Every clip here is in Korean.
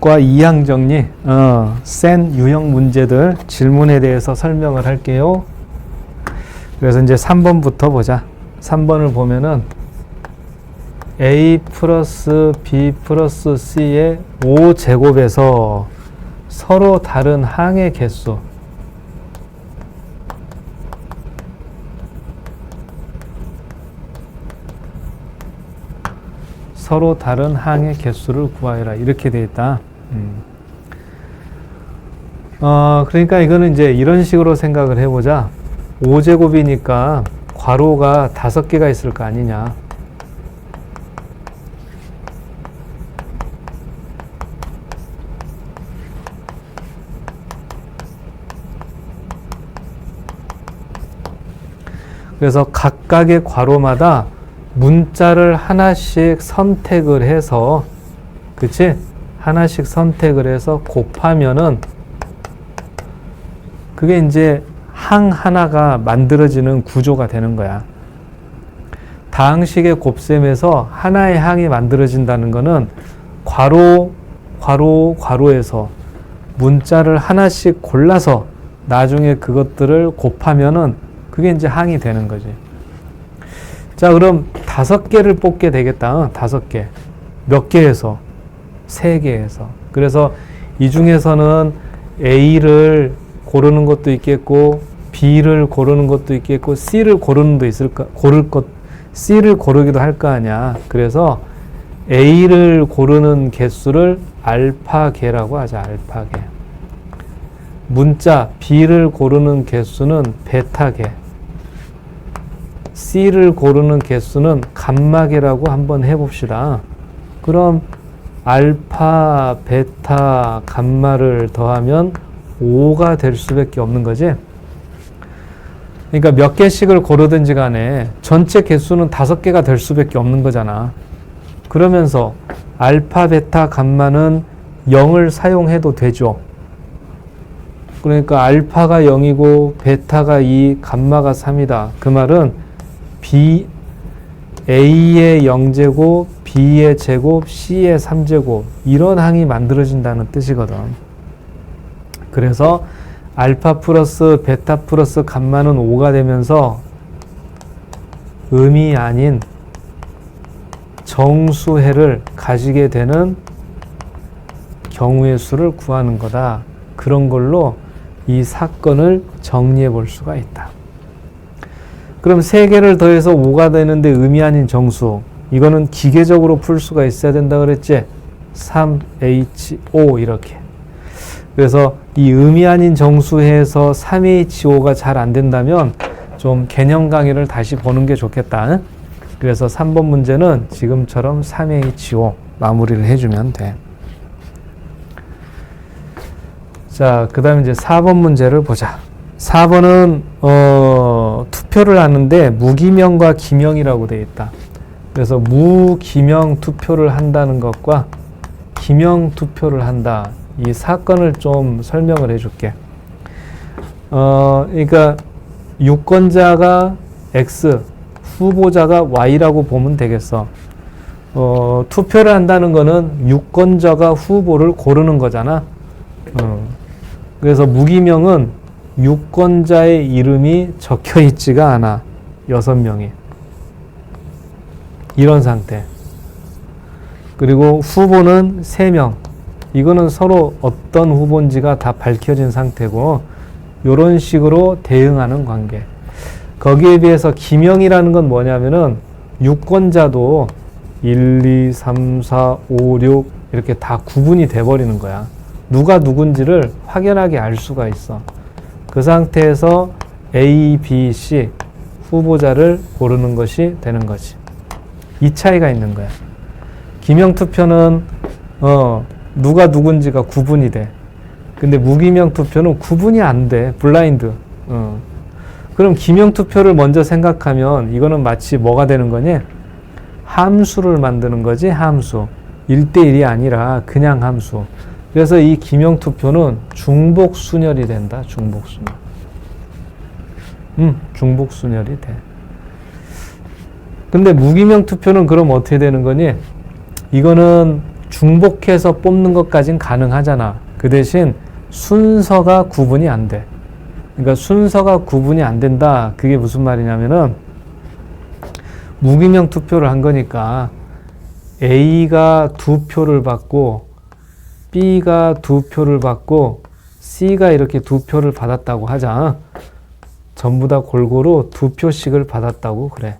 문법과 이항 정리, 센 유형 문제들 질문에 대해서 설명을 할게요. 그래서 이제 3번부터 보자. 3번을 보면은 A 플러스 B 플러스 C의 5제곱에서 서로 다른 항의 개수, 서로 다른 항의 개수를 구하여라. 이렇게 되어 있다. 그러니까 이거는 이제 이런 식으로 생각을 해보자. 5제곱이니까 괄호가 5개가 있을 거 아니냐. 그래서 각각의 괄호마다 문자를 하나씩 선택을 해서, 그치? 하나씩 선택을 해서 곱하면은 그게 이제 항 하나가 만들어지는 구조가 되는 거야. 다항식의 곱셈에서 하나의 항이 만들어진다는 거는 괄호에서 문자를 하나씩 골라서 나중에 그것들을 곱하면은 그게 이제 항이 되는 거지. 자, 그럼 5개를 뽑게 되겠다. 5개. 몇 개에서? 3개에서. 그래서 이 중에서는 A를 고르는 것도 있겠고, B를 고르는 것도 있겠고, C를 고르는 것도 있을까? C를 고르기도 할 거 아니야. 그래서 A를 고르는 개수를 알파개라고 하자. 알파개. 문자 B를 고르는 개수는 베타개. C를 고르는 개수는 감마개라고 한번 해봅시다. 그럼 알파, 베타, 감마를 더하면 5가 될 수밖에 없는 거지. 그러니까 몇 개씩을 고르든지 간에 전체 개수는 5개가 될 수밖에 없는 거잖아. 그러면서 알파, 베타, 감마는 0을 사용해도 되죠. 그러니까 알파가 0이고 베타가 2, 감마가 3이다. 그 말은 A의 0제곱, B의 제곱, C의 3제곱 이런 항이 만들어진다는 뜻이거든. 그래서 알파 플러스 베타 플러스 감마는 5가 되면서 음이 아닌 정수해를 가지게 되는 경우의 수를 구하는 거다. 그런 걸로 이 사건을 정리해 볼 수가 있다. 그럼 3개를 더해서 5가 되는데 음이 아닌 정수, 이거는 기계적으로 풀 수가 있어야 된다 그랬지? 3HO 이렇게. 그래서 이 음이 아닌 정수해에서 3HO가 잘 안 된다면 좀 개념 강의를 다시 보는 게 좋겠다. 그래서 3번 문제는 지금처럼 3HO 마무리를 해주면 돼. 자, 그 다음에 이제 4번 문제를 보자. 4번은 투표를 하는데 무기명과 기명이라고 되어 있다. 그래서 무기명 투표를 한다는 것과 기명 투표를 한다. 이 사건을 좀 설명을 해줄게. 그러니까 유권자가 X, 후보자가 Y라고 보면 되겠어. 투표를 한다는 거는 유권자가 후보를 고르는 거잖아. 그래서 무기명은 유권자의 이름이 적혀 있지가 않아. 6명이. 이런 상태. 그리고 후보는 3명. 이거는 서로 어떤 후보인지가 다 밝혀진 상태고, 이런 식으로 대응하는 관계. 거기에 비해서 기명이라는 건 뭐냐면은 유권자도 1, 2, 3, 4, 5, 6 이렇게 다 구분이 돼버리는 거야. 누가 누군지를 확연하게 알 수가 있어. 그 상태에서 A, B, C 후보자를 고르는 것이 되는 거지. 이 차이가 있는 거야. 기명투표는 누가 누군지가 구분이 돼. 근데 무기명투표는 구분이 안 돼. 블라인드. 그럼 기명투표를 먼저 생각하면 이거는 마치 뭐가 되는 거니? 함수를 만드는 거지. 함수. 1대1이 아니라 그냥 함수. 그래서 이 기명투표는 중복순열이 된다. 중복순열. 중복순열이 돼. 근데 무기명투표는 그럼 어떻게 되는 거니? 이거는 중복해서 뽑는 것까진 가능하잖아. 그 대신 순서가 구분이 안 돼. 그러니까 순서가 구분이 안 된다. 그게 무슨 말이냐면은 무기명 투표를 한 거니까 A가 2표를 받고 B가 2표를 받고 C가 이렇게 2표를 받았다고 하자. 전부 다 골고루 2표씩을 받았다고 그래.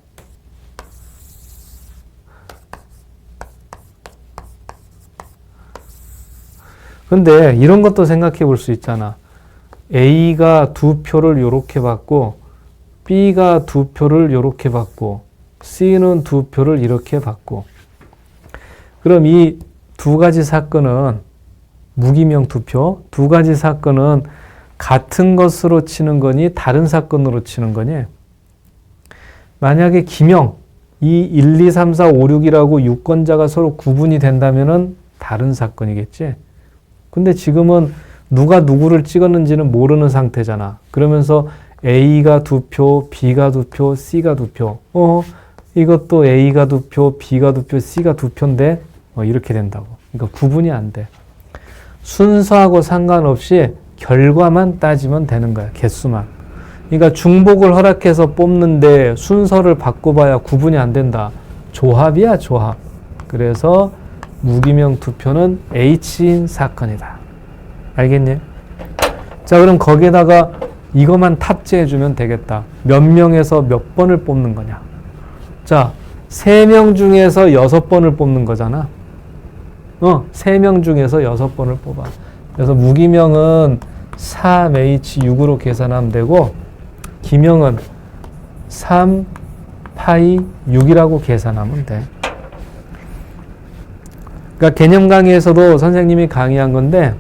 근데 이런 것도 생각해 볼 수 있잖아. A가 2표를 요렇게 받고 B가 2표를 요렇게 받고 C는 2표를 이렇게 받고, 그럼 이 두 가지 사건은 무기명 투표, 두 가지 사건은 같은 것으로 치는 거니 다른 사건으로 치는 거니? 만약에 기명, 이 1, 2, 3, 4, 5, 6이라고 유권자가 서로 구분이 된다면은 다른 사건이겠지? 근데 지금은 누가 누구를 찍었는지는 모르는 상태잖아. 그러면서 A가 2표, B가 2표, C가 2표. 이것도 A가 2표, B가 2표, C가 2표인데 이렇게 된다고. 그러니까 구분이 안 돼. 순서하고 상관없이 결과만 따지면 되는 거야. 개수만. 그러니까 중복을 허락해서 뽑는데 순서를 바꿔봐야 구분이 안 된다. 조합이야, 조합. 그래서 무기명 투표는 H인 사건이다. 알겠니? 자, 그럼 거기에다가 이것만 탑재해주면 되겠다. 몇 명에서 몇 번을 뽑는 거냐. 자, 3명 중에서 6번을 뽑는 거잖아. 3명 중에서 6번을 뽑아. 그래서 무기명은 3H6으로 계산하면 되고, 기명은 3파이 6이라고 계산하면 돼. 그러니까 개념 강의에서도 선생님이 강의한 건데,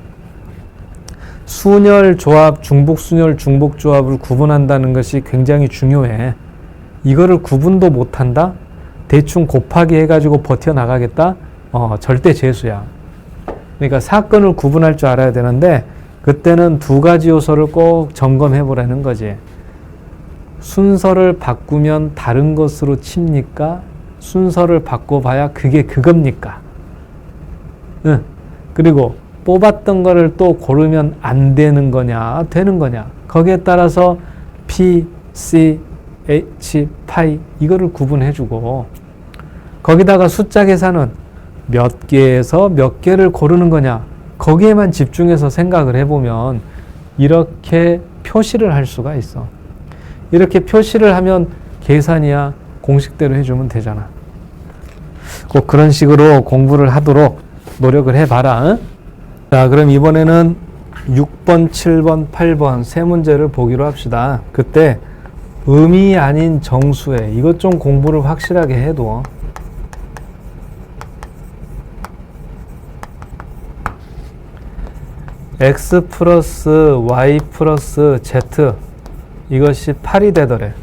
순열 조합, 중복 순열, 중복 조합을 구분한다는 것이 굉장히 중요해. 이거를 구분도 못한다? 대충 곱하기 해가지고 버텨나가겠다? 절대 재수야. 그러니까 사건을 구분할 줄 알아야 되는데, 그때는 두 가지 요소를 꼭 점검해 보라는 거지. 순서를 바꾸면 다른 것으로 칩니까? 순서를 바꿔봐야 그게 그겁니까? 그리고 뽑았던 거를 또 고르면 안 되는 거냐, 되는 거냐. 거기에 따라서 P, C, H, 파이 이거를 구분해주고, 거기다가 숫자 계산은 몇 개에서 몇 개를 고르는 거냐, 거기에만 집중해서 생각을 해보면 이렇게 표시를 할 수가 있어. 이렇게 표시를 하면 계산이야, 공식대로 해주면 되잖아. 꼭 그런 식으로 공부를 하도록 노력을 해봐라. 응? 자, 그럼 이번에는 6번, 7번, 8번 세 문제를 보기로 합시다. 그때 음이 아닌 정수에 이것 좀 공부를 확실하게 해둬. X 플러스 Y 플러스 Z 이것이 8이 되더래.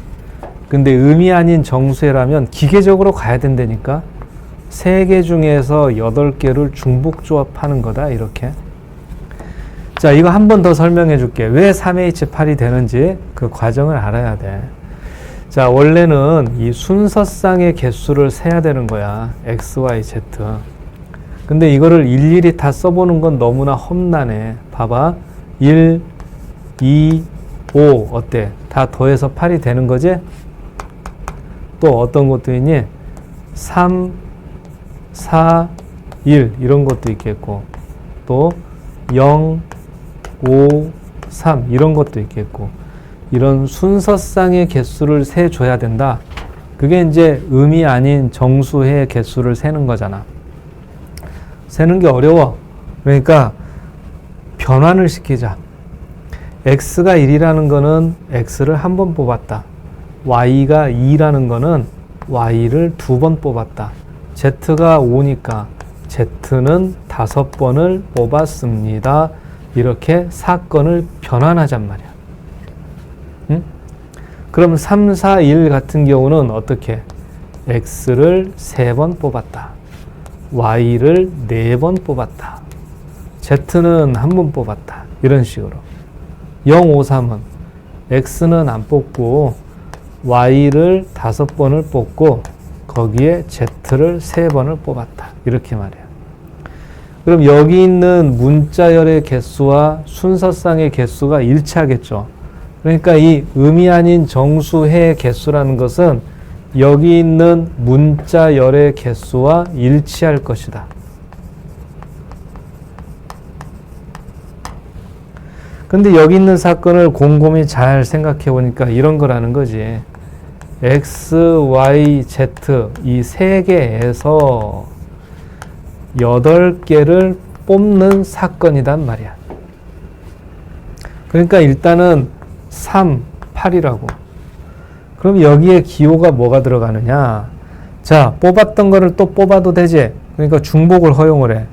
근데 음이 아닌 정수에라면 기계적으로 가야 된다니까. 3개 중에서 8개를 중복 조합하는 거다, 이렇게. 자, 이거 한 번 더 설명해 줄게. 왜 3H8이 되는지 그 과정을 알아야 돼. 자, 원래는 이 순서상의 개수를 세야 되는 거야. X, Y, Z. 근데 이거를 일일이 다 써보는 건 너무나 험난해. 봐봐. 1, 2, 5 어때? 다 더해서 8이 되는 거지? 또 어떤 것도 있니? 3, 4, 1 이런 것도 있겠고, 또 0, 5, 3 이런 것도 있겠고, 이런 순서상의 개수를 세줘야 된다. 그게 이제 음이 아닌 정수의 개수를 세는 거잖아. 세는 게 어려워. 그러니까 변환을 시키자. x가 1이라는 거는 x를 한 번 뽑았다. y가 2라는 거는 y를 2번 뽑았다. z가 5니까 z는 5번을 뽑았습니다. 이렇게 사건을 변환하잔 말이야. 응? 그럼 3, 4, 1 같은 경우는 어떻게? x를 3번 뽑았다. y를 4번 뽑았다. z는 한 번 뽑았다. 이런 식으로. 0, 5, 3은 x는 안 뽑고 y를 5번을 뽑고 거기에 z를 3번을 뽑았다. 이렇게 말이야. 그럼 여기 있는 문자열의 개수와 순서쌍의 개수가 일치하겠죠. 그러니까 이 음이 아닌 정수해의 개수라는 것은 여기 있는 문자열의 개수와 일치할 것이다. 근데 여기 있는 사건을 곰곰이 잘 생각해 보니까 이런 거라는 거지. X, Y, Z 이 세 개에서 8개를 뽑는 사건이란 말이야. 그러니까 일단은 3, 8이라고. 그럼 여기에 기호가 뭐가 들어가느냐? 자, 뽑았던 거를 또 뽑아도 되지. 그러니까 중복을 허용을 해.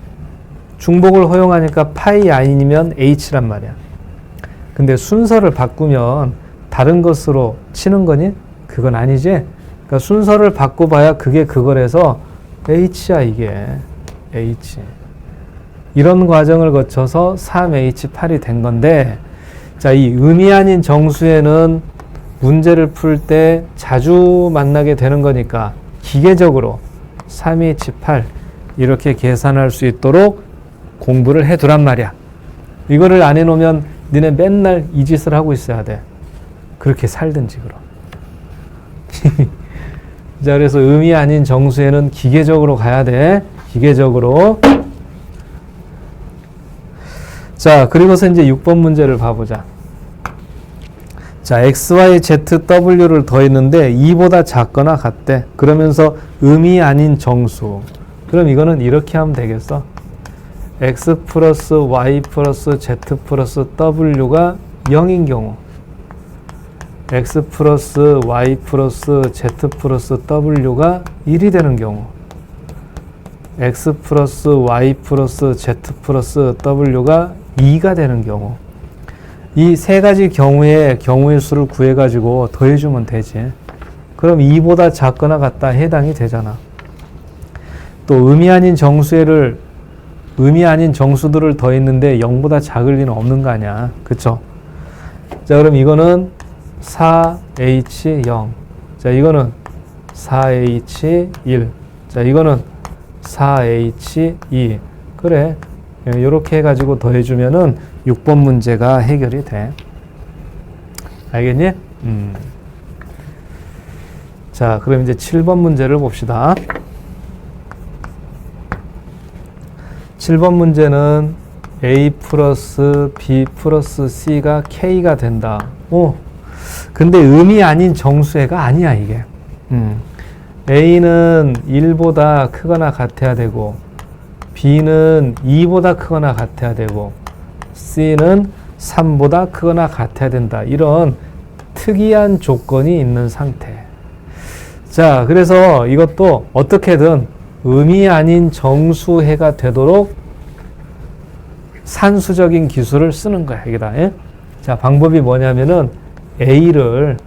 중복을 허용하니까 파이 아니면 H란 말이야. 근데 순서를 바꾸면 다른 것으로 치는 거니? 그건 아니지. 그러니까 순서를 바꿔봐야 그게 그거라서 H야 이게. H. 이런 과정을 거쳐서 3H8이 된 건데, 자, 이 음이 아닌 정수에는 문제를 풀 때 자주 만나게 되는 거니까 기계적으로 3H8 이렇게 계산할 수 있도록 공부를 해두란 말이야. 이거를 안 해놓으면 니네 맨날 이 짓을 하고 있어야 돼. 그렇게 살든지 그럼. 자, 그래서 음이 아닌 정수에는 기계적으로 가야 돼. 기계적으로. 자, 그리고서 이제 6번 문제를 봐보자. 자, x, y, z, w를 더했는데 2보다 작거나 같대. 그러면서 음이 아닌 정수. 그럼 이거는 이렇게 하면 되겠어. x 플러스 y 플러스 z 플러스 w가 0인 경우, x 플러스 y 플러스 z 플러스 w가 1이 되는 경우, x 플러스 y 플러스 z 플러스 w가 2가 되는 경우, 이 세 가지 경우의 수를 구해가지고 더해주면 되지. 그럼 2보다 작거나 같다 해당이 되잖아. 또 음이 아닌 정수들을 더했는데 0보다 작을 리는 없는 거 아니야. 그쵸? 자, 그럼 이거는 4H0. 자, 이거는 4H1. 자, 이거는 4H2. 그래. 이렇게 해가지고 더해주면은 6번 문제가 해결이 돼. 알겠니? 자, 그럼 이제 7번 문제를 봅시다. 7번 문제는 A 플러스 B 플러스 C가 K가 된다. 근데 음이 아닌 정수해가 아니야, 이게. A는 1보다 크거나 같아야 되고, B는 2보다 크거나 같아야 되고, C는 3보다 크거나 같아야 된다. 이런 특이한 조건이 있는 상태. 자, 그래서 이것도 어떻게든 음이 아닌 정수해가 되도록 산수적인 기술을 쓰는 거야, 여기다. 예? 자, 방법이 뭐냐면은 A를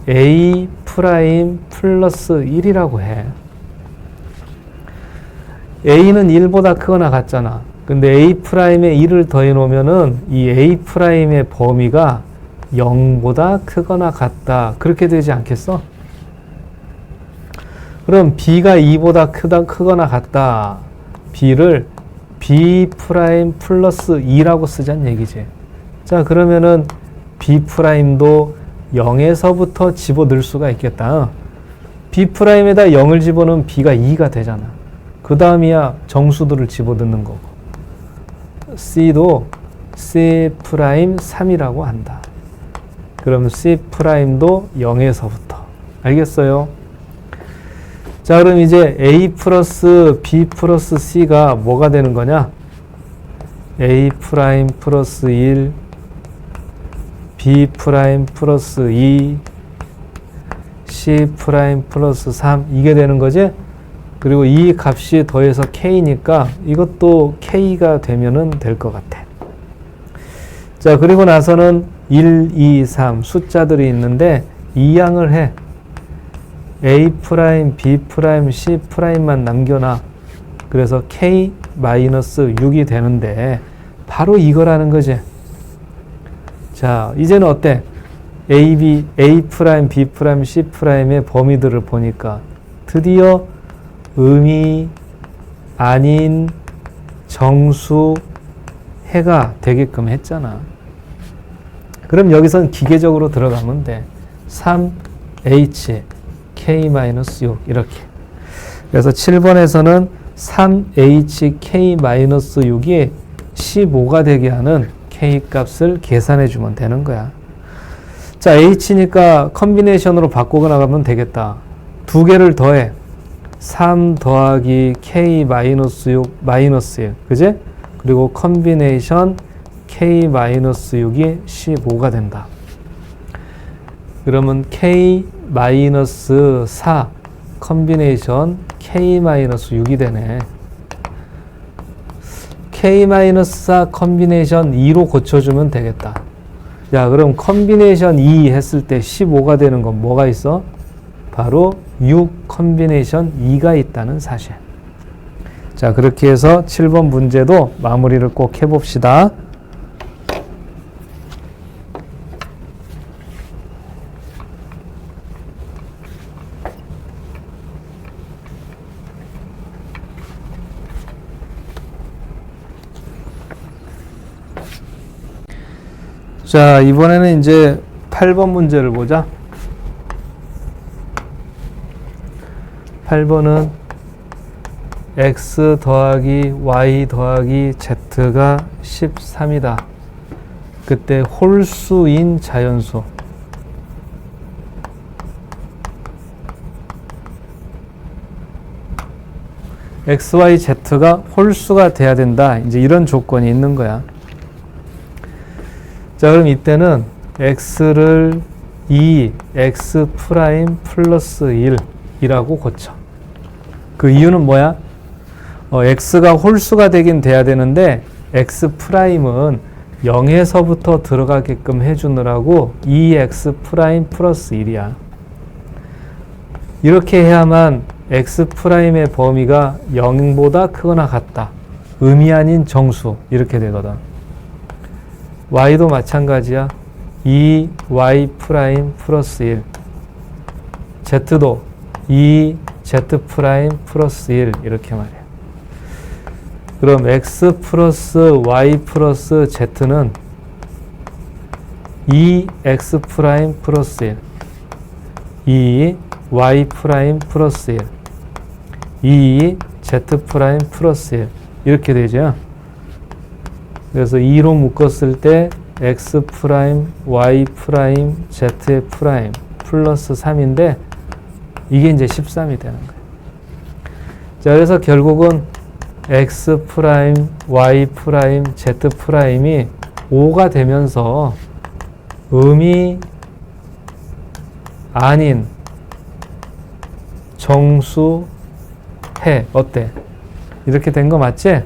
A 프라임 플러스 1이라고 해. A는 1보다 크거나 같잖아. 근데 A 프라임에 1을 더해 놓으면은 이 A 프라임의 범위가 0보다 크거나 같다. 그렇게 되지 않겠어? 그럼 B가 2보다 크거나 같다. B를 B 프라임 플러스 2라고 쓰자는 얘기지. 자, 그러면은 B 프라임도 0에서부터 집어넣을 수가 있겠다. B 프라임에다 0을 집어넣으면 B가 2가 되잖아. 그 다음이야 정수들을 집어넣는 거고. C도 C 프라임 3이라고 한다. 그럼 C 프라임도 0에서부터. 알겠어요? 자, 그럼 이제 A 플러스 B 플러스 C가 뭐가 되는 거냐? A 프라임 플러스 1, B 프라임 플러스 2, C 프라임 플러스 3 이게 되는 거지? 그리고 이 값이 더해서 K니까 이것도 K가 되면은 될 것 같아. 자, 그리고 나서는 1, 2, 3 숫자들이 있는데 이항을 해. A 프라임, B 프라임, C 프라임만 남겨놔. 그래서 K-6이 되는데 바로 이거라는 거지. 자, 이제는 어때? A 프라임, B 프라임, C 프라임의 범위들을 보니까 드디어 음이 아닌 정수해가 되게끔 했잖아. 그럼 여기선 기계적으로 들어가면 돼. 3H K-6 이렇게. 그래서 7번에서는 3H K-6이 15가 되게 하는 K 값을 계산해 주면 되는 거야. 자, H니까 컨비네이션으로 바꾸고 나가면 되겠다. 두 개를 더해. 3 더하기 K-6 마이너스 1. 그지? 그리고 컨비네이션 K-6이 15가 된다. 그러면 K-4 컨비네이션 K-6이 되네. K-4 컨비네이션 2로 고쳐주면 되겠다. 자, 그럼 컨비네이션 2 했을 때 15가 되는 건 뭐가 있어? 바로 6 컨비네이션 2가 있다는 사실. 자, 그렇게 해서 7번 문제도 마무리를 꼭 해봅시다. 자, 이번에는 이제 8번 문제를 보자. 8번은 x 더하기 y 더하기 z가 13이다. 그때 홀수인 자연수. x, y, z가 홀수가 돼야 된다. 이제 이런 조건이 있는 거야. 자, 그럼 이때는 x를 2x 프라임 플러스 1이라고 고쳐. 그 이유는 뭐야? x가 홀수가 되긴 돼야 되는데 x 프라임은 0에서부터 들어가게끔 해주느라고 2x 프라임 플러스 1이야. 이렇게 해야만 x 프라임의 범위가 0보다 크거나 같다. 음이 아닌 정수 이렇게 되거든. y도 마찬가지야. 2y 프라임 플러스 1. z도 2z 프라임 플러스 1 이렇게 말이야. 그럼 x 플러스 y 플러스 z는 2x 프라임 플러스 1, 2y 프라임 플러스 1, 2z 프라임 플러스 1 이렇게 되죠. 그래서 2로 묶었을 때 x 프라임, y 프라임, z 프라임 플러스 3인데 이게 이제 13이 되는 거예요. 자, 그래서 결국은 x 프라임, y 프라임, z 프라임이 5가 되면서 음이 아닌 정수해. 어때? 이렇게 된 거 맞지?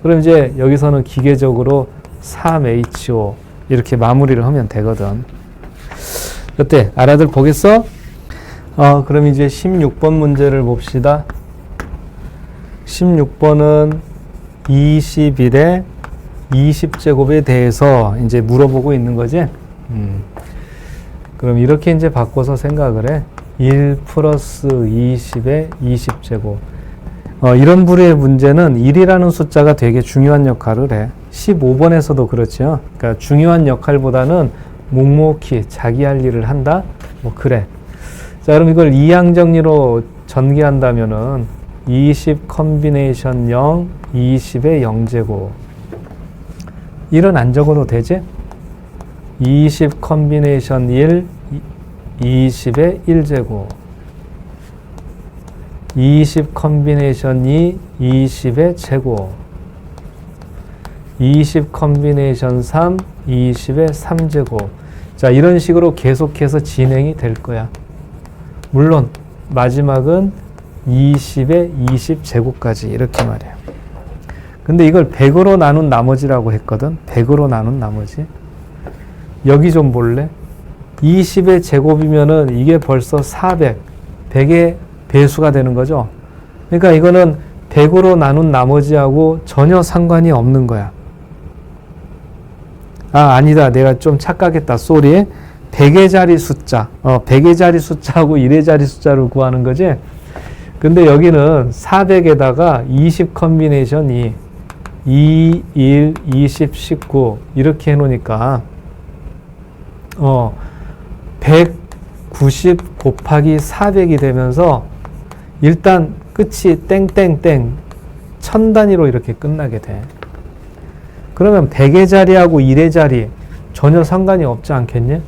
그럼 이제 여기서는 기계적으로 3HO 이렇게 마무리를 하면 되거든. 어때? 알아들 보겠어? 그럼 이제 16번 문제를 봅시다. 16번은 21에 20제곱에 대해서 이제 물어보고 있는 거지? 그럼 이렇게 이제 바꿔서 생각을 해. 1 플러스 20에 20제곱. 이런 부류의 문제는 1이라는 숫자가 되게 중요한 역할을 해. 15번에서도 그렇죠. 그러니까 중요한 역할보다는 묵묵히 자기 할 일을 한다? 뭐 그래. 자, 그럼 이걸 이항정리로 전개한다면은 20 컨비네이션 0, 20의 0제곱. 1은 안 적어도 되지? 20 컨비네이션 1, 20의 1제곱. 20 컨비네이션 2, 20의 제곱. 20 컨비네이션 3, 20의 3제곱. 자, 이런 식으로 계속해서 진행이 될 거야. 물론 마지막은 20의 20제곱까지 이렇게 말이에요. 근데 이걸 100으로 나눈 나머지라고 했거든. 100으로 나눈 나머지. 여기 좀 볼래? 20의 제곱이면은 이게 벌써 400, 100의 배수가 되는 거죠. 그러니까 이거는 100으로 나눈 나머지하고 전혀 상관이 없는 거야. 아니다. 내가 좀 착각했다. 쏘리. 100의 자리 숫자. 100의 자리 숫자하고 1의 자리 숫자를 구하는 거지. 근데 여기는 400에다가 20 컨비네이션 2. 2, 1, 20, 19 이렇게 해놓으니까 190 곱하기 400이 되면서 일단 끝이 땡땡땡 1000단위로 이렇게 끝나게 돼. 그러면 100의 자리하고 1의 자리 전혀 상관이 없지 않겠니?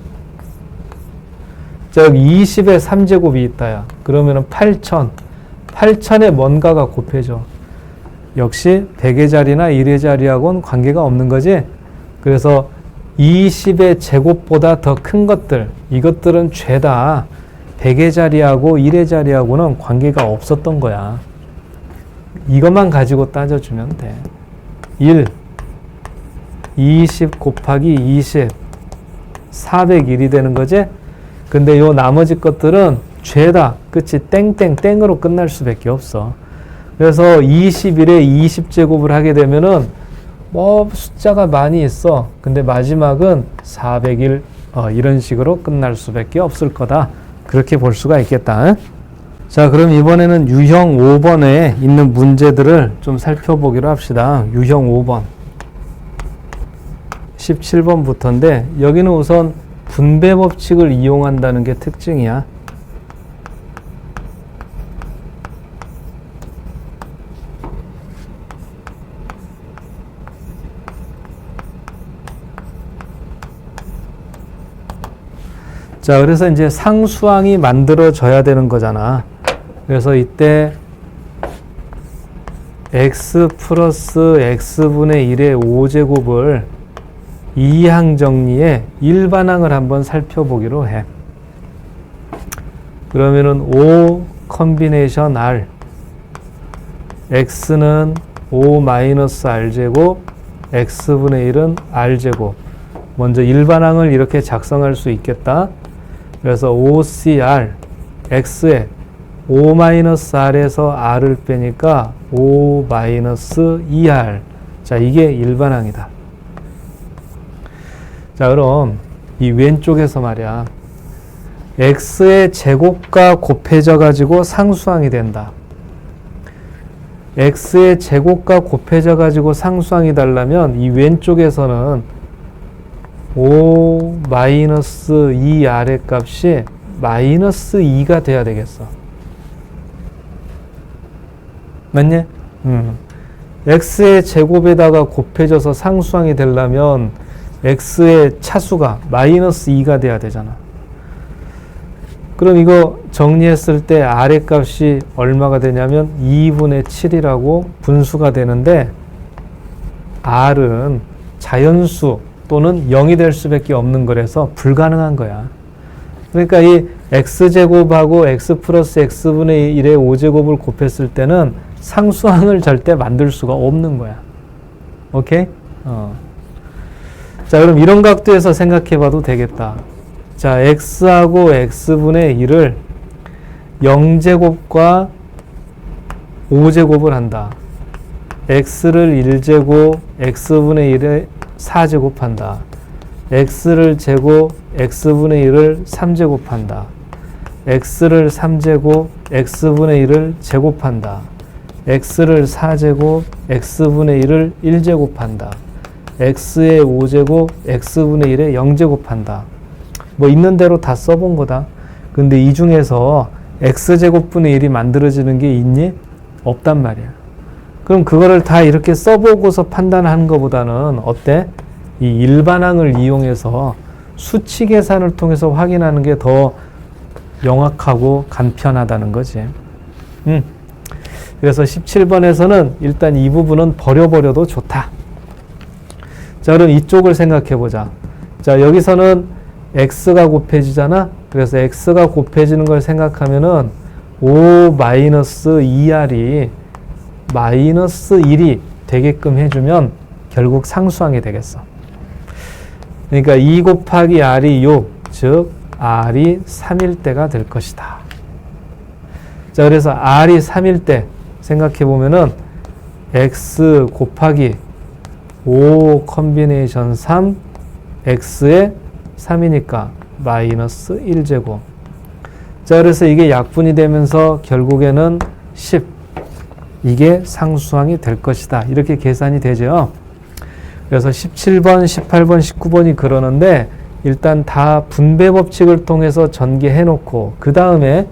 자, 여기 20의 3제곱이 있다야. 그러면은 8000. 8000에 뭔가가 곱해져. 역시 100의 자리나 1의 자리하고는 관계가 없는 거지. 그래서 20의 제곱보다 더 큰 것들, 이것들은 죄다 100의 자리하고 1의 자리하고는 관계가 없었던 거야. 이것만 가지고 따져주면 돼. 1, 20 곱하기 20, 401이 되는 거지. 근데 요 나머지 것들은 죄다 끝이 땡땡땡으로 끝날 수밖에 없어. 그래서 21에 20제곱을 하게 되면은 뭐 숫자가 많이 있어. 근데 마지막은 401 이런 식으로 끝날 수밖에 없을 거다. 그렇게 볼 수가 있겠다. 자, 그럼 이번에는 유형 5번에 있는 문제들을 좀 살펴보기로 합시다. 유형 5번 17번부터인데 여기는 우선 분배 법칙을 이용한다는 게 특징이야. 자, 그래서 이제 상수항이 만들어져야 되는 거잖아. 그래서 이때 x 플러스 x분의 1의 5제곱을 2항 정리에 일반항을 한번 살펴보기로 해. 그러면은 5 컨비네이션 r x는 5 마이너스 r제곱 x분의 1은 r제곱. 먼저 일반항을 이렇게 작성할 수 있겠다. 그래서 5cr x에 5-r에서 r을 빼니까 5-2r. 자, 이게 일반항이다. 자, 그럼 이 왼쪽에서 말이야. x의 제곱과 곱해져 가지고 상수항이 된다. x의 제곱과 곱해져 가지고 상수항이 되려면 이 왼쪽에서는 5-2r의 값이 마이너스 2가 돼야 되겠어. 맞냐? x의 제곱에다가 곱해져서 상수항이 되려면 x의 차수가 마이너스 2가 돼야 되잖아. 그럼 이거 정리했을 때 r의 값이 얼마가 되냐면 2분의 7이라고 분수가 되는데 r은 자연수 또는 0이 될 수밖에 없는 거라서 불가능한 거야. 그러니까 이 x제곱하고 x 플러스 x분의 1의 5제곱을 곱했을 때는 상수항을 절대 만들 수가 없는 거야. 오케이? 자, 그럼 이런 각도에서 생각해 봐도 되겠다. 자, x하고 x분의 1을 0제곱과 5제곱을 한다. x를 1제곱, x분의 1에 4제곱한다. x를 제곱, x분의 1을 3제곱한다. x를 3제곱, x분의 1을 제곱한다. x를 4제곱, x분의 1을 1제곱한다. x의 5제곱, x분의 1에 0제곱한다. 뭐 있는 대로 다 써본 거다. 근데 이 중에서 x제곱분의 1이 만들어지는 게 있니? 없단 말이야. 그럼 그거를 다 이렇게 써보고서 판단하는 것보다는 어때? 이 일반항을 이용해서 수치 계산을 통해서 확인하는 게 더 명확하고 간편하다는 거지. 그래서 17번에서는 일단 이 부분은 버려버려도 좋다. 자, 그럼 이쪽을 생각해 보자. 자, 여기서는 x가 곱해지잖아. 그래서 x가 곱해지는 걸 생각하면은 5-2r이 마이너스 1이 되게끔 해주면 결국 상수항이 되겠어. 그러니까 2 곱하기 r이 6, 즉 r이 3일 때가 될 것이다. 자, 그래서 r이 3일 때 생각해 보면은 x 곱하기 5 컨비네이션 3 x에 3이니까 마이너스 1제곱. 자, 그래서 이게 약분이 되면서 결국에는 10. 이게 상수항이 될 것이다. 이렇게 계산이 되죠. 그래서 17번, 18번, 19번이 그러는데 일단 다 분배 법칙을 통해서 전개해 놓고 그 다음에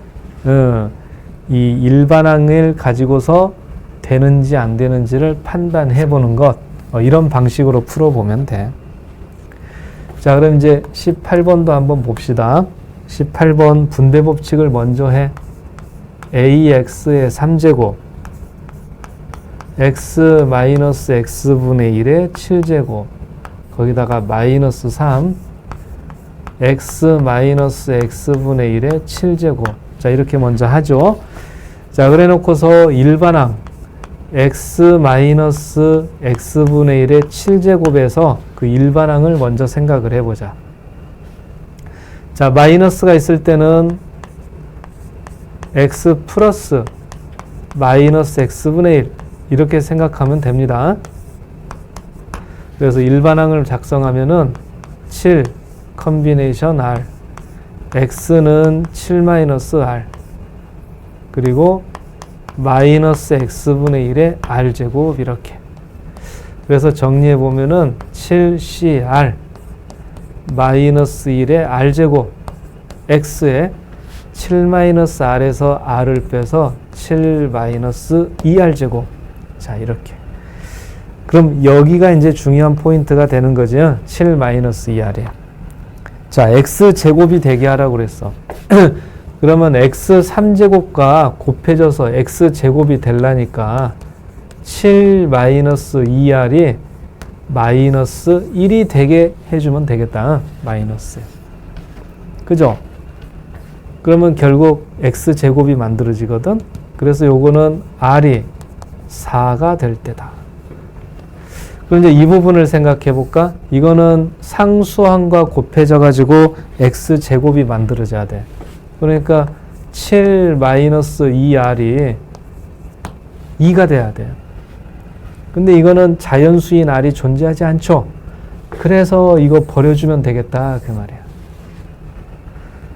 이 일반항을 가지고서 되는지 안 되는지를 판단해 보는 것, 이런 방식으로 풀어보면 돼. 자, 그럼 이제 18번도 한번 봅시다. 18번 분배 법칙을 먼저 해. ax의 3제곱 x 마이너스 x분의 1의 7제곱 거기다가 마이너스 3 x 마이너스 x분의 1의 7제곱. 자, 이렇게 먼저 하죠. 자, 그래 놓고서 일반항 x 마이너스 x분의 1의 7제곱에서 그 일반항을 먼저 생각을 해보자. 자, 마이너스가 있을 때는 x 플러스 마이너스 x분의 1 이렇게 생각하면 됩니다. 그래서 일반항을 작성하면은 7 컨비네이션 r x는 7 마이너스 r 그리고 마이너스 x분의 1의 r제곱 이렇게. 그래서 정리해 보면은 7cr 마이너스 1의 r제곱 x에 7 마이너스 r에서 r을 빼서 7 마이너스 2r제곱. 자, 이렇게. 그럼 여기가 이제 중요한 포인트가 되는 거죠. 7 마이너스 2r이야. 자, x제곱이 되게 하라고 그랬어. 그러면 x 3제곱과 곱해져서 x제곱이 되려니까 7 마이너스 2r이 마이너스 1이 되게 해주면 되겠다. 마이너스. 그죠? 그러면 결국 x제곱이 만들어지거든. 그래서 요거는 r이 4가 될 때다. 그럼 이제 이 부분을 생각해 볼까? 이거는 상수항과 곱해져 가지고 x제곱이 만들어져야 돼. 그러니까 7 마이너스 2r이 2가 돼야 돼요. 근데 이거는 자연수인 r이 존재하지 않죠. 그래서 이거 버려주면 되겠다 그 말이야.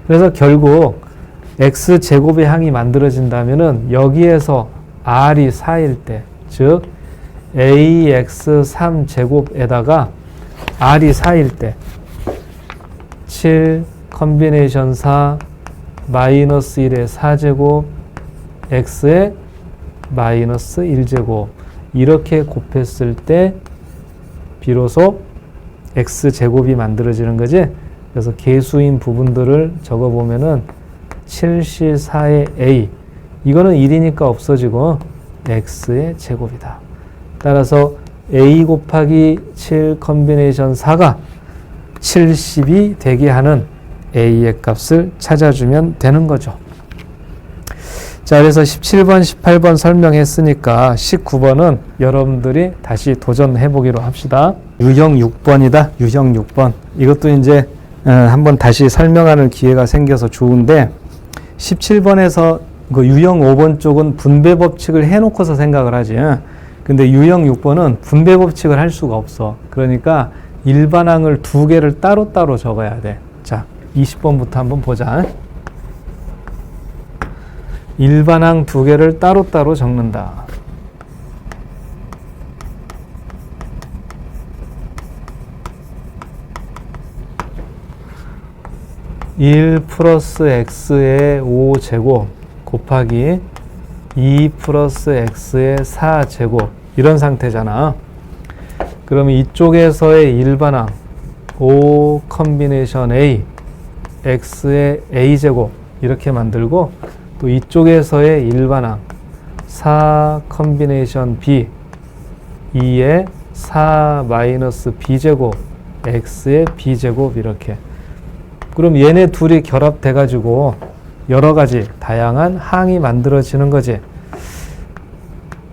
그래서 결국 x제곱의 항이 만들어진다면은 여기에서 r이 4일 때, 즉 ax3제곱에다가 r이 4일 때 7 컨비네이션 4 마이너스 1의 4제곱 x의 마이너스 1제곱 이렇게 곱했을 때 비로소 x제곱이 만들어지는 거지. 그래서 계수인 부분들을 적어보면은 7c4의 a 이거는 1이니까 없어지고 x의 제곱이다. 따라서 a 곱하기 7 컨비네이션 4가 70이 되게 하는 a의 값을 찾아주면 되는 거죠. 자, 그래서 17번, 18번 설명했으니까 19번은 여러분들이 다시 도전해 보기로 합시다. 유형 6번이다. 유형 6번. 이것도 이제 한번 다시 설명하는 기회가 생겨서 좋은데 17번에서 그 유형 5번 쪽은 분배 법칙을 해놓고서 생각을 하지. 근데 유형 6번은 분배 법칙을 할 수가 없어. 그러니까 일반항을 두 개를 따로따로 적어야 돼. 자, 20번부터 한번 보자. 일반항 두 개를 따로따로 적는다. (1 플러스 x의 5제곱) 곱하기 2 플러스 x의 4제곱 이런 상태잖아. 그러면 이쪽에서의 일반항 5 컨비네이션 a x의 a제곱 이렇게 만들고 또 이쪽에서의 일반항 4 컨비네이션 b 2의 4 마이너스 b제곱 x의 b제곱 이렇게. 그럼 얘네 둘이 결합돼 가지고 여러 가지 다양한 항이 만들어지는 거지.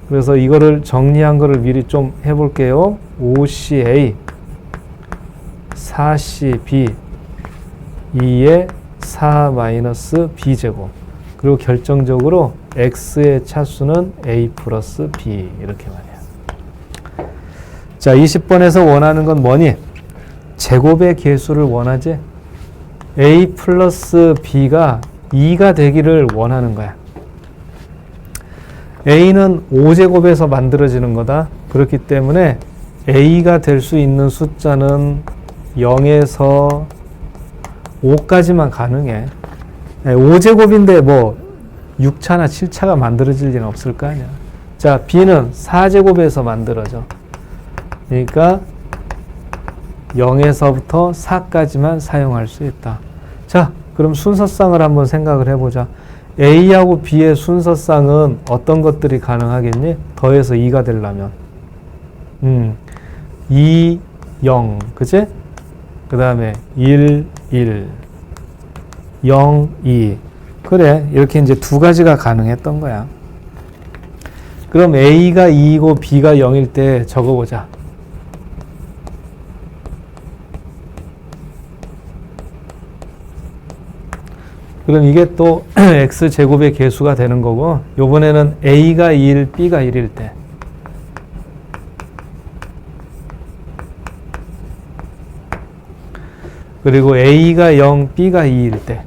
그래서 이거를 정리한 거를 미리 좀 해볼게요. 5CA 4CB 2의 4 마이너스 B제곱. 그리고 결정적으로 X의 차수는 A 플러스 B 이렇게 말이야. 자, 20번에서 원하는 건 뭐니? 제곱의 개수를 원하지? A 플러스 B가 2가 되기를 원하는 거야. a는 5제곱에서 만들어지는 거다. 그렇기 때문에 a가 될 수 있는 숫자는 0에서 5까지만 가능해. 5제곱인데 뭐 6차나 7차가 만들어질 일은 없을 거 아니야. 자, b는 4제곱에서 만들어져. 그러니까 0에서부터 4까지만 사용할 수 있다. 자, 그럼 순서쌍을 한번 생각을 해보자. A하고 B의 순서쌍은 어떤 것들이 가능하겠니? 더해서 2가 되려면 2, 0, 그치? 그 다음에 1, 1, 0, 2. 그래, 이렇게 이제 두 가지가 가능했던 거야. 그럼 A가 2이고 B가 0일 때 적어보자. 그럼 이게 또 x제곱의 개수가 되는 거고, 요번에는 a가 1, b가 1일 때. 그리고 a가 0, b가 2일 때.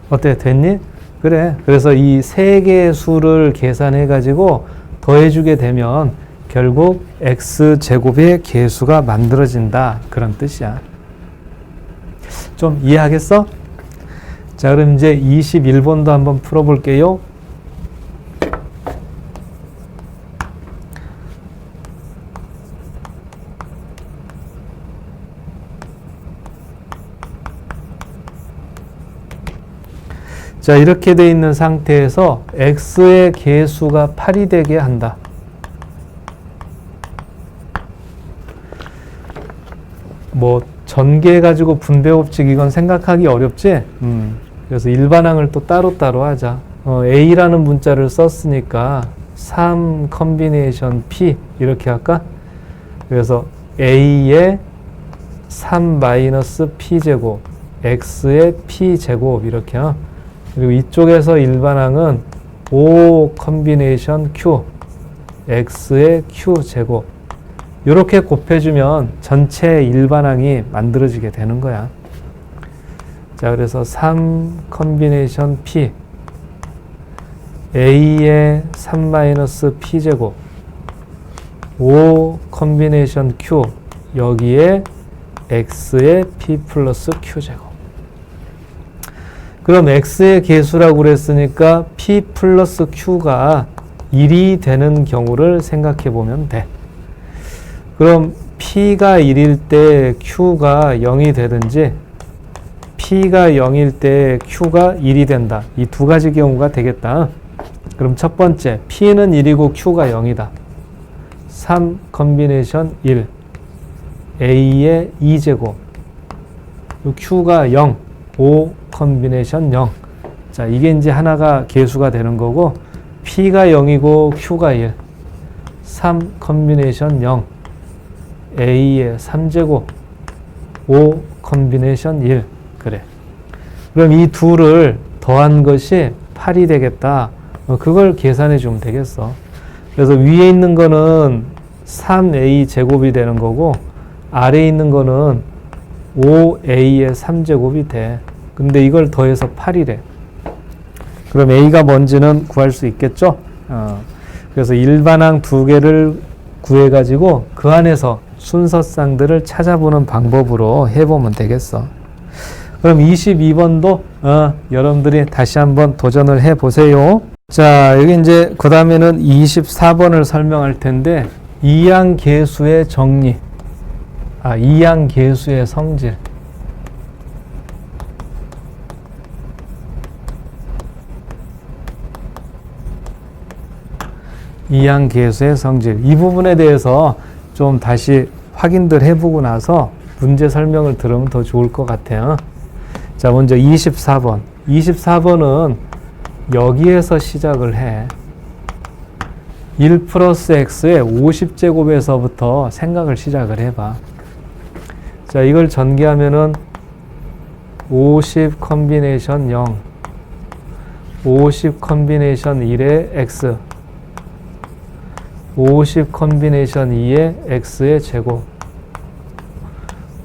어때? 됐니? 그래. 그래서 이 세 개의 수를 계산해 가지고 더해주게 되면 결국 x제곱의 개수가 만들어진다. 그런 뜻이야. 좀 이해하겠어? 자, 그럼 이제 21번도 한번 풀어볼게요. 자, 이렇게 돼 있는 상태에서 x의 개수가 8이 되게 한다. 뭐 전개 가지고 분배 법칙 이건 생각하기 어렵지? 그래서 일반항을 또 따로따로 하자. A라는 문자를 썼으니까 3 컨비네이션 P 이렇게 할까? 그래서 A의 3 마이너스 P제곱 X의 P제곱 이렇게 그리고 이쪽에서 일반항은 5 컨비네이션 Q X의 Q제곱 이렇게 곱해주면 전체 일반항이 만들어지게 되는 거야. 자, 그래서 3 컨비네이션 P A의 3-P제곱 5 컨비네이션 Q 여기에 X의 P 플러스 Q제곱. 그럼 X의 개수라고 그랬으니까 P 플러스 Q가 1이 되는 경우를 생각해 보면 돼. 그럼 P가 1일 때 Q가 0이 되든지 P가 0일 때 Q가 1이 된다. 이 두 가지 경우가 되겠다. 그럼 첫 번째 P는 1이고 Q가 0이다. 3 컨비네이션 1 A의 2제곱 Q가 0 5 컨비네이션 0. 자, 이게 이제 하나가 개수가 되는 거고 P가 0이고 Q가 1 3 컨비네이션 0 A의 3제곱 5 컨비네이션 1. 그래. 그럼 이 둘을 더한 것이 8이 되겠다. 그걸 계산해 주면 되겠어. 그래서 위에 있는 거는 3A 제곱이 되는 거고 아래에 있는 거는 5A의 3제곱이 돼. 근데 이걸 더해서 8이래. 그럼 A가 뭔지는 구할 수 있겠죠? 그래서 일반항 두 개를 구해가지고 그 안에서 순서쌍들을 찾아보는 방법으로 해보면 되겠어. 그럼 22번도 여러분들이 다시 한번 도전을 해보세요. 자, 여기 이제 그 다음에는 24번을 설명할 텐데 이항계수의 정리, 이항계수의 성질. 이항계수의 성질. 이 부분에 대해서 좀 다시 확인들 해보고 나서 문제 설명을 들으면 더 좋을 것 같아요. 자, 먼저 24번. 24번은 여기에서 시작을 해. 1 플러스 x의 50제곱에서부터 생각을 시작을 해봐. 자, 이걸 전개하면은 50 컨비네이션 0, 50 컨비네이션 1의 x, 50 컨비네이션 2의 x의 제곱,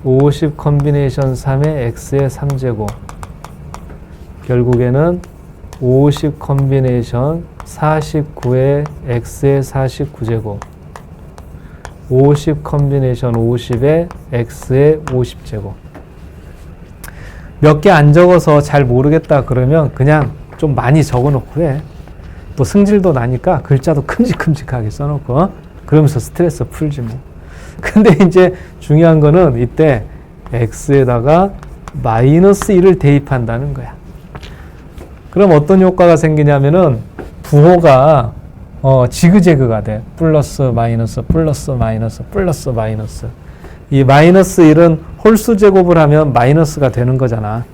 50 컨비네이션 3의 x의 3제곱, 결국에는 50 컨비네이션 49의 x의 49제곱 50 컨비네이션 50의 x의 50제곱 몇 개 안 적어서 잘 모르겠다 그러면 그냥 좀 많이 적어놓고 해. 또 승질도 나니까 글자도 큼직큼직하게 써놓고 그러면서 스트레스 풀지 뭐. 근데 이제 중요한 거는 이때 x에다가 마이너스 1을 대입한다는 거야. 그럼 어떤 효과가 생기냐면은 부호가 지그재그가 돼. 플러스 마이너스 플러스 마이너스 플러스 마이너스. 이 마이너스 1은 홀수 제곱을 하면 마이너스가 되는 거잖아.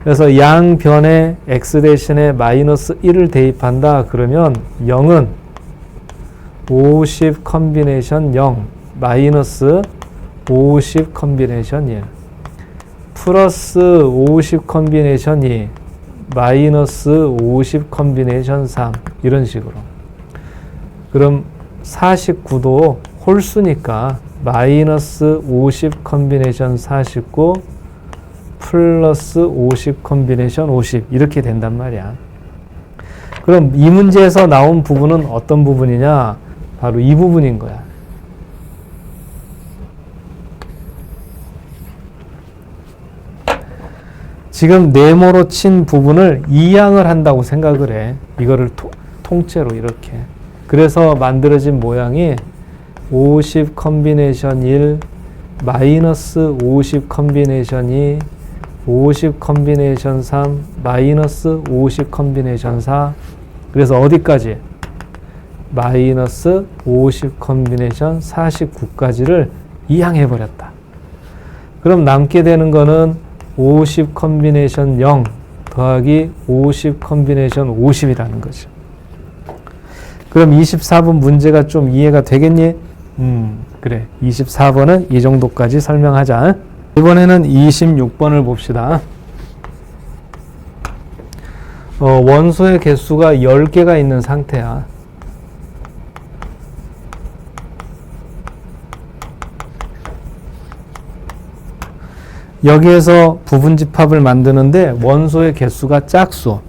그래서 양변에 x 대신에 마이너스 1을 대입한다 그러면 0은 50 컨비네이션 0 마이너스 50 컨비네이션 1 플러스 50 컨비네이션 2 마이너스 50 컨비네이션 3 이런 식으로. 그럼 49도 홀수니까 마이너스 50 컨비네이션 49 플러스 50 컨비네이션 50 이렇게 된단 말이야. 그럼 이 문제에서 나온 부분은 어떤 부분이냐? 바로 이 부분인 거야. 지금 네모로 친 부분을 이항을 한다고 생각을 해. 이거를 통째로 이렇게. 그래서 만들어진 모양이 50 컨비네이션 1 마이너스 50 컨비네이션 2 50 컨비네이션 3 마이너스 50 컨비네이션 4 그래서 어디까지? 마이너스 50 컨비네이션 49까지를 이항해 버렸다. 그럼 남게 되는 거는 50 컨비네이션 0 더하기 50 컨비네이션 50이라는 거죠. 그럼 24번 문제가 좀 이해가 되겠니? 그래. 24번은 이 정도까지 설명하자. 이번에는 26번을 봅시다. 원소의 개수가 10개가 있는 상태야. 여기에서 부분집합을 만드는데 원소의 개수가 짝수.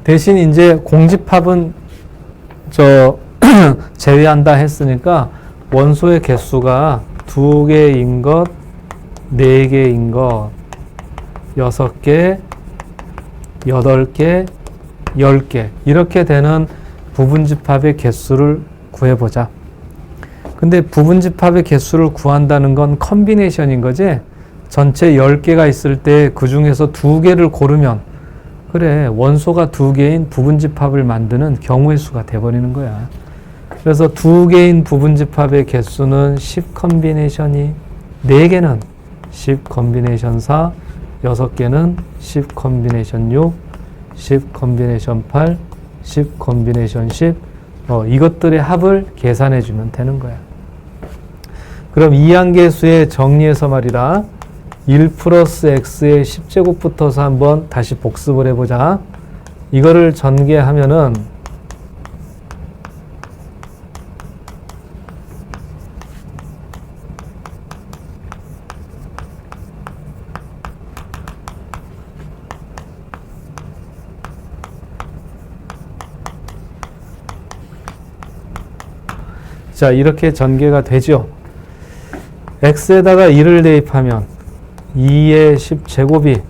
대신 이제 공집합은 제외한다 했으니까 원소의 개수가 2개인 것, 4개인 것, 6개, 8개, 10개 이렇게 되는 부분집합의 개수를 구해보자. 근데 부분집합의 개수를 구한다는 건 컨비네이션인 거지. 전체 10개가 있을 때 그 중에서 2개를 고르면 그래 원소가 2개인 부분집합을 만드는 경우의 수가 돼버리는 거야. 그래서 2개인 부분집합의 개수는 10 컨비네이션이 4개는 10 컨비네이션 4 6개는 10 컨비네이션 6 10 컨비네이션 8 10 컨비네이션 10 이것들의 합을 계산해 주면 되는 거야. 그럼 이항계수의 정리해서 말이다. 1 플러스 x의 10제곱부터서 한번 다시 복습을 해보자. 이거를 전개하면은 자, 이렇게 전개가 되죠. x에다가 1을 대입하면 2의 10제곱이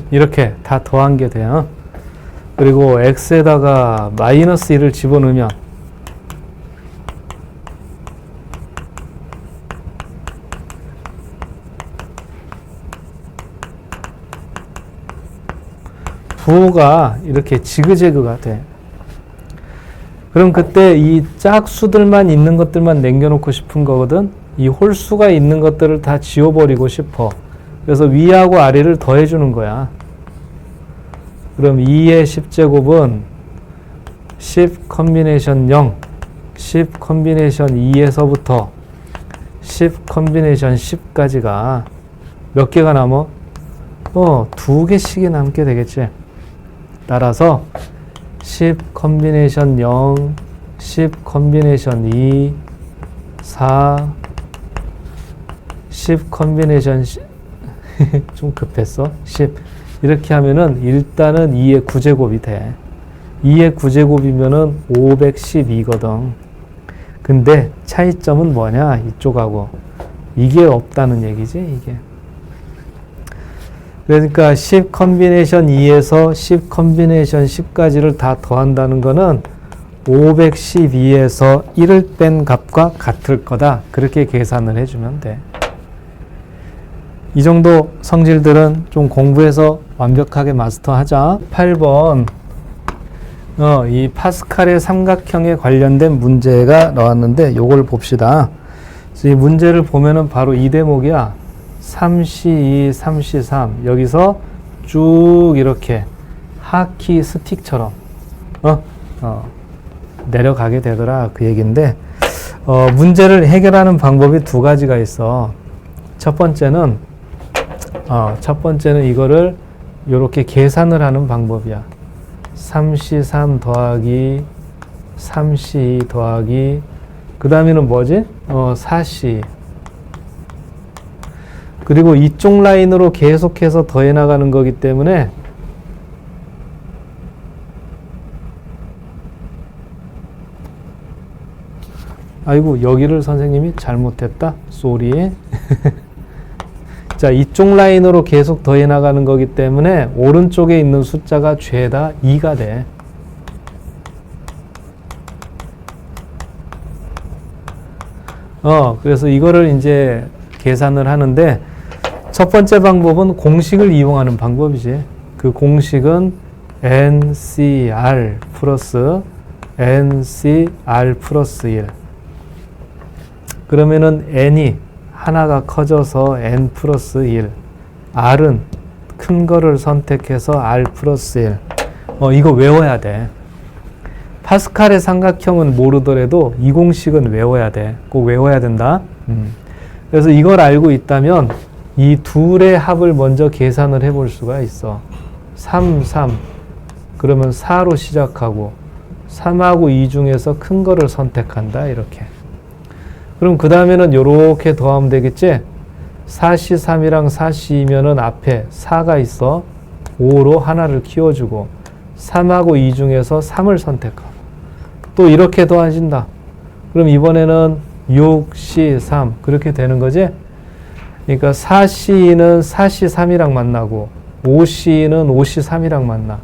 이렇게 다 더한 게 돼요. 그리고 x에다가 마이너스 1을 집어넣으면 부호가 이렇게 지그재그가 돼. 그럼 그때 이 짝수들만 있는 것들만 남겨놓고 싶은 거거든. 이 홀수가 있는 것들을 다 지워버리고 싶어. 그래서 위하고 아래를 더해주는 거야. 그럼 2의 10제곱은 10 컨비네이션 0, 10 컨비네이션 2에서부터 10 컨비네이션 10까지가 몇 개가 남어? 2개씩이 남게 되겠지. 따라서 10 컨비네이션 0, 10 컨비네이션 2, 4, 10 컨비네이션 좀 급했어. 10 이렇게 하면은 일단은 2의 9제곱이 돼. 2의 9제곱이면은 512거든. 근데 차이점은 뭐냐? 이쪽하고 이게 없다는 얘기지, 이게. 그러니까 10 컨비네이션 2에서 10 컨비네이션 10까지를 다 더한다는 거는 512에서 1을 뺀 값과 같을 거다. 그렇게 계산을 해주면 돼. 이 정도 성질들은 좀 공부해서 완벽하게 마스터하자. 8번 이 파스칼의 삼각형에 관련된 문제가 나왔는데 요걸 봅시다. 이 문제를 보면은 바로 이 대목이야. 3C2, 3C3 여기서 쭉 이렇게 하키 스틱처럼 내려가게 되더라 그 얘기인데 문제를 해결하는 방법이 두 가지가 있어. 첫 번째는 이거를 이렇게 계산을 하는 방법이야. 3C3 더하기 3C2 더하기 그 다음에는 뭐지? 4C 그리고 이쪽 라인으로 계속해서 더해 나가는 거기 때문에 아이고 여기를 선생님이 잘못했다. 쏘리. 자, 이쪽 라인으로 계속 더해 나가는 거기 때문에 오른쪽에 있는 숫자가 죄다 2가 돼. 그래서 이거를 이제 계산을 하는데 첫 번째 방법은 공식을 이용하는 방법이지. 그 공식은 NCR 플러스 NCR 플러스 1. 그러면은 N이 하나가 커져서 N 플러스 1. R은 큰 거를 선택해서 R 플러스 1. 이거 외워야 돼. 파스칼의 삼각형은 모르더라도 이 공식은 외워야 돼. 꼭 외워야 된다. 그래서 이걸 알고 있다면 이 둘의 합을 먼저 계산을 해볼 수가 있어. 3, 3. 그러면 4로 시작하고 3하고 2 중에서 큰 거를 선택한다. 이렇게. 그럼 그 다음에는 이렇게 더하면 되겠지? 4C3이랑 4C이면은 앞에 4가 있어. 5로 하나를 키워주고 3하고 2 중에서 3을 선택하고 또 이렇게 더하신다. 그럼 이번에는 6C3 그렇게 되는 거지? 그러니까 4C는 4C3이랑 만나고 5C는 5C3이랑 만나.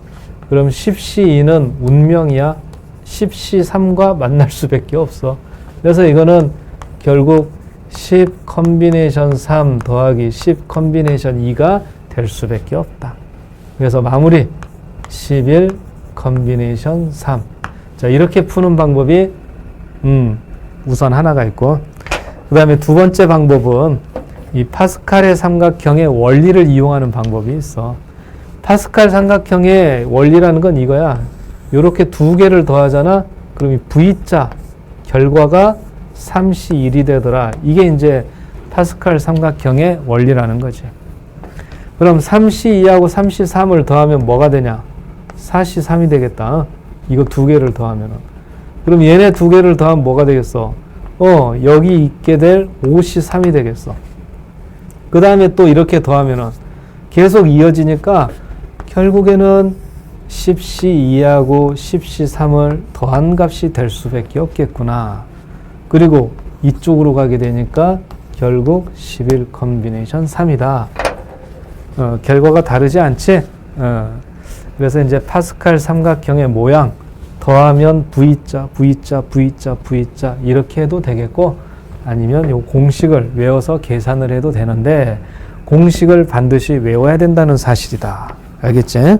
그럼 10C2는 운명이야. 10C3과 만날 수밖에 없어. 그래서 이거는 결국 10 컨비네이션 3 더하기 10 컨비네이션 2가 될 수밖에 없다. 그래서 마무리 11 컨비네이션 3. 자, 이렇게 푸는 방법이 우선 하나가 있고, 그 다음에 두 번째 방법은 이 파스칼의 삼각형의 원리를 이용하는 방법이 있어. 파스칼 삼각형의 원리라는 건 이거야. 이렇게 두 개를 더하잖아. 그럼 이 V자 결과가 3C1이 되더라. 이게 이제 파스칼 삼각형의 원리라는 거지. 그럼 3C2하고 3C3을 더하면 뭐가 되냐? 4C3이 되겠다. 이거 두 개를 더하면은. 그럼 얘네 두 개를 더하면 뭐가 되겠어? 여기 있게 될 5C3이 되겠어. 그 다음에 또 이렇게 더하면은 계속 이어지니까 결국에는 10C2하고 10C3을 더한 값이 될 수밖에 없겠구나. 그리고 이쪽으로 가게 되니까 결국 11 컨비네이션 3이다. 결과가 다르지 않지? 그래서 이제 파스칼 삼각형의 모양 더하면 V자, V자, V자, V자 이렇게 해도 되겠고 아니면 요 공식을 외워서 계산을 해도 되는데 공식을 반드시 외워야 된다는 사실이다. 알겠지?